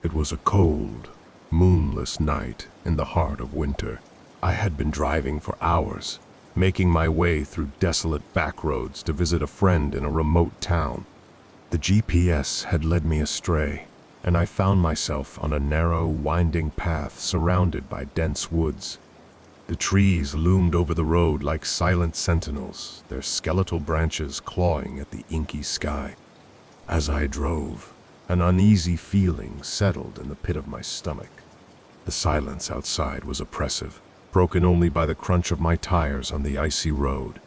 It was a cold, moonless night in the heart of winter. I had been driving for hours, making my way through desolate back roads to visit a friend in a remote town. The GPS had led me astray, and I found myself on a narrow, winding path surrounded by dense woods. The trees loomed over the road like silent sentinels, their skeletal branches clawing at the inky sky. As I drove, an uneasy feeling settled in the pit of my stomach. The silence outside was oppressive, broken only by the crunch of my tires on the icy road.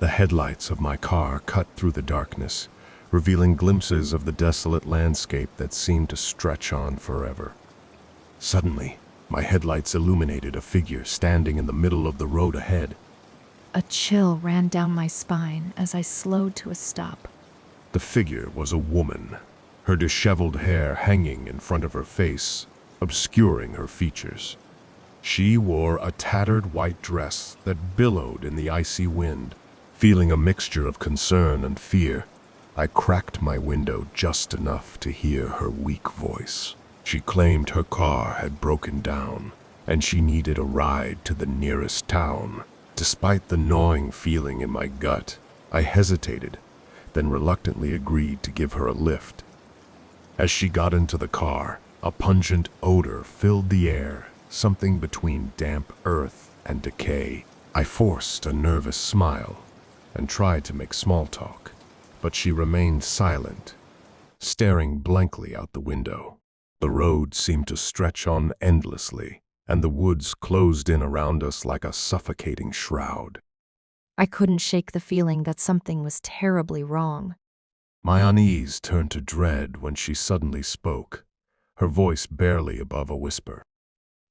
The headlights of my car cut through the darkness, revealing glimpses of the desolate landscape that seemed to stretch on forever. Suddenly, my headlights illuminated a figure standing in the middle of the road ahead. A chill ran down my spine as I slowed to a stop. The figure was a woman, her disheveled hair hanging in front of her face, obscuring her features. She wore a tattered white dress that billowed in the icy wind. Feeling a mixture of concern and fear, I cracked my window just enough to hear her weak voice. She claimed her car had broken down, and she needed a ride to the nearest town. Despite the gnawing feeling in my gut, I hesitated, then reluctantly agreed to give her a lift. As she got into the car, a pungent odor filled the air, something between damp earth and decay. I forced a nervous smile and tried to make small talk, but she remained silent, staring blankly out the window. The road seemed to stretch on endlessly, and the woods closed in around us like a suffocating shroud. I couldn't shake the feeling that something was terribly wrong. My unease turned to dread when she suddenly spoke, her voice barely above a whisper.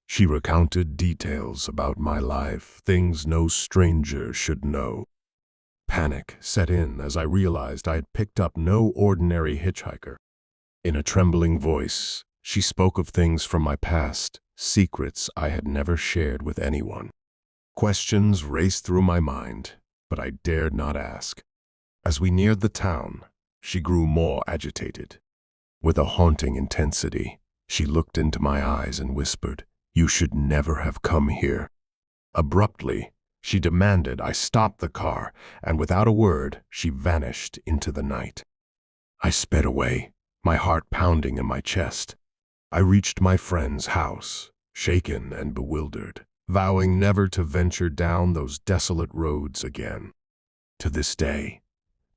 She recounted details about my life, things no stranger should know. Panic set in as I realized I had picked up no ordinary hitchhiker. In a trembling voice, she spoke of things from my past, secrets I had never shared with anyone. Questions raced through my mind, but I dared not ask. As we neared the town, she grew more agitated. With a haunting intensity, she looked into my eyes and whispered, "You should never have come here." Abruptly, she demanded I stop the car, and without a word, she vanished into the night. I sped away, my heart pounding in my chest. I reached my friend's house, shaken and bewildered, vowing never to venture down those desolate roads again. To this day,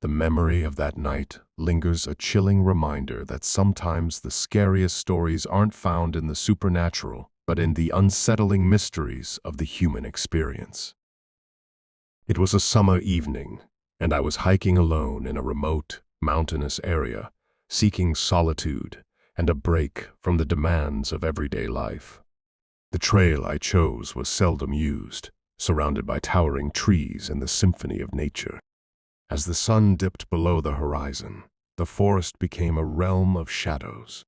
the memory of that night lingers, a chilling reminder that sometimes the scariest stories aren't found in the supernatural, but in the unsettling mysteries of the human experience. It was a summer evening, and I was hiking alone in a remote, mountainous area, seeking solitude and a break from the demands of everyday life. The trail I chose was seldom used, surrounded by towering trees and the symphony of nature. As the sun dipped below the horizon, the forest became a realm of shadows.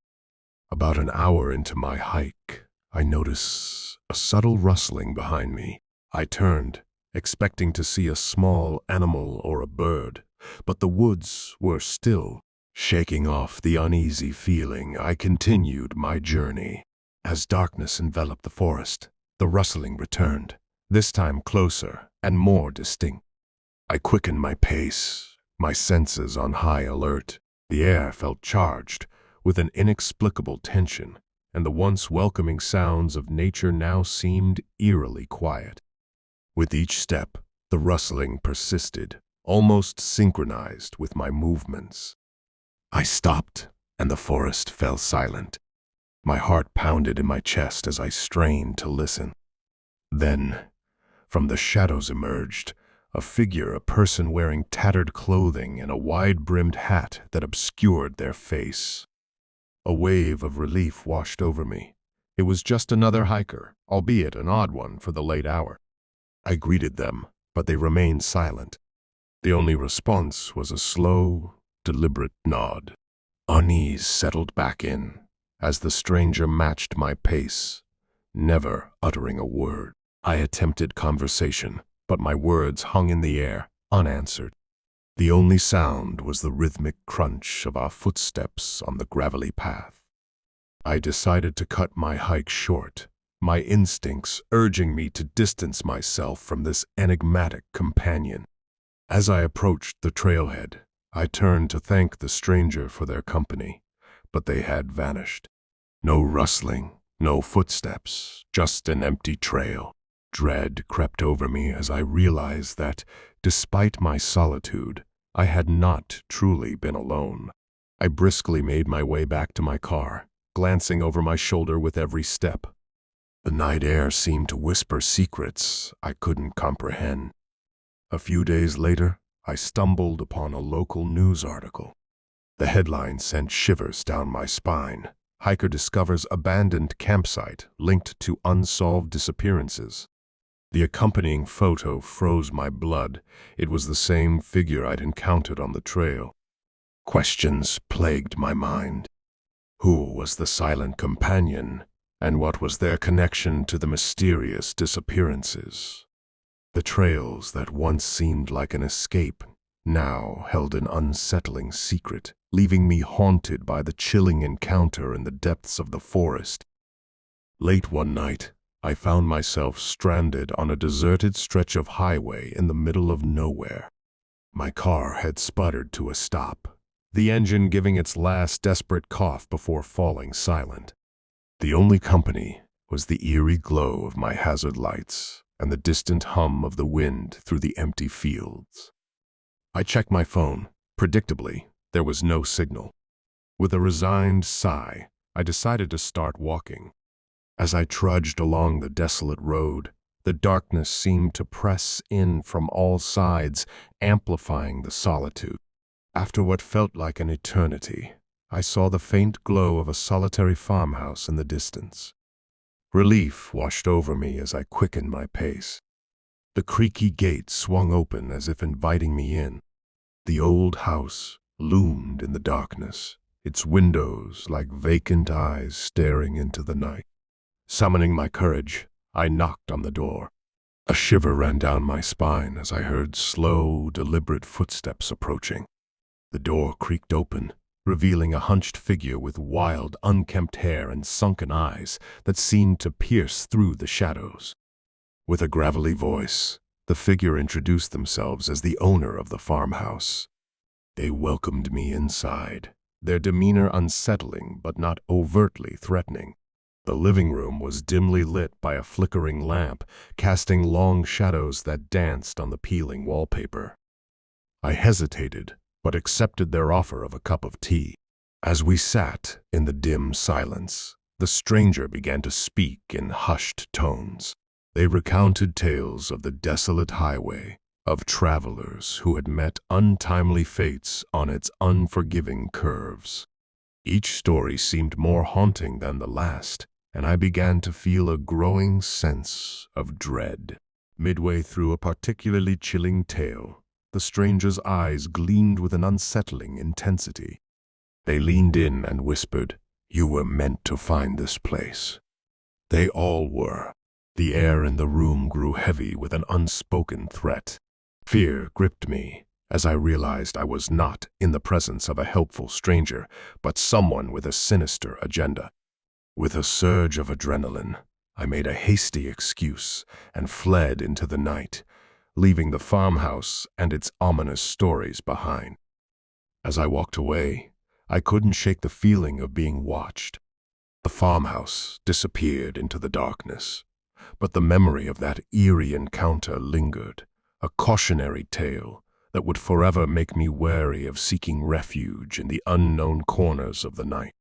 About an hour into my hike, I noticed a subtle rustling behind me. I turned, expecting to see a small animal or a bird, but the woods were still. Shaking off the uneasy feeling, I continued my journey. As darkness enveloped the forest, the rustling returned, this time closer and more distinct. I quickened my pace, my senses on high alert. The air felt charged with an inexplicable tension, and the once welcoming sounds of nature now seemed eerily quiet. With each step, the rustling persisted, almost synchronized with my movements. I stopped, and the forest fell silent. My heart pounded in my chest as I strained to listen. Then, from the shadows emerged a figure, a person wearing tattered clothing and a wide-brimmed hat that obscured their face. A wave of relief washed over me. It was just another hiker, albeit an odd one for the late hour. I greeted them, but they remained silent. The only response was a slow, deliberate nod. Unease settled back in as the stranger matched my pace, never uttering a word. I attempted conversation, but my words hung in the air, unanswered. The only sound was the rhythmic crunch of our footsteps on the gravelly path. I decided to cut my hike short, my instincts urging me to distance myself from this enigmatic companion. As I approached the trailhead, I turned to thank the stranger for their company, but they had vanished. No rustling, no footsteps, just an empty trail. Dread crept over me as I realized that, despite my solitude, I had not truly been alone. I briskly made my way back to my car, glancing over my shoulder with every step. The night air seemed to whisper secrets I couldn't comprehend. A few days later, I stumbled upon a local news article. The headline sent shivers down my spine. Hiker discovers abandoned campsite linked to unsolved disappearances. The accompanying photo froze my blood. It was the same figure I'd encountered on the trail. Questions plagued my mind. Who was the silent companion, and what was their connection to the mysterious disappearances? The trails that once seemed like an escape now held an unsettling secret, leaving me haunted by the chilling encounter in the depths of the forest. Late one night, I found myself stranded on a deserted stretch of highway in the middle of nowhere. My car had sputtered to a stop, the engine giving its last desperate cough before falling silent. The only company was the eerie glow of my hazard lights and the distant hum of the wind through the empty fields. I checked my phone. Predictably, there was no signal. With a resigned sigh, I decided to start walking. As I trudged along the desolate road, the darkness seemed to press in from all sides, amplifying the solitude. After what felt like an eternity, I saw the faint glow of a solitary farmhouse in the distance. Relief washed over me as I quickened my pace. The creaky gate swung open as if inviting me in. The old house loomed in the darkness, its windows like vacant eyes staring into the night. Summoning my courage, I knocked on the door. A shiver ran down my spine as I heard slow, deliberate footsteps approaching. The door creaked open, revealing a hunched figure with wild, unkempt hair and sunken eyes that seemed to pierce through the shadows. With a gravelly voice, the figure introduced themselves as the owner of the farmhouse. They welcomed me inside, their demeanor unsettling but not overtly threatening. The living room was dimly lit by a flickering lamp, casting long shadows that danced on the peeling wallpaper. I hesitated, but accepted their offer of a cup of tea. As we sat in the dim silence, the stranger began to speak in hushed tones. They recounted tales of the desolate highway, of travelers who had met untimely fates on its unforgiving curves. Each story seemed more haunting than the last, and I began to feel a growing sense of dread. Midway through a particularly chilling tale, the stranger's eyes gleamed with an unsettling intensity. They leaned in and whispered, "You were meant to find this place." They all were. The air in the room grew heavy with an unspoken threat. Fear gripped me as I realized I was not in the presence of a helpful stranger, but someone with a sinister agenda. With a surge of adrenaline, I made a hasty excuse and fled into the night, leaving the farmhouse and its ominous stories behind. As I walked away, I couldn't shake the feeling of being watched. The farmhouse disappeared into the darkness, but the memory of that eerie encounter lingered, a cautionary tale that would forever make me wary of seeking refuge in the unknown corners of the night.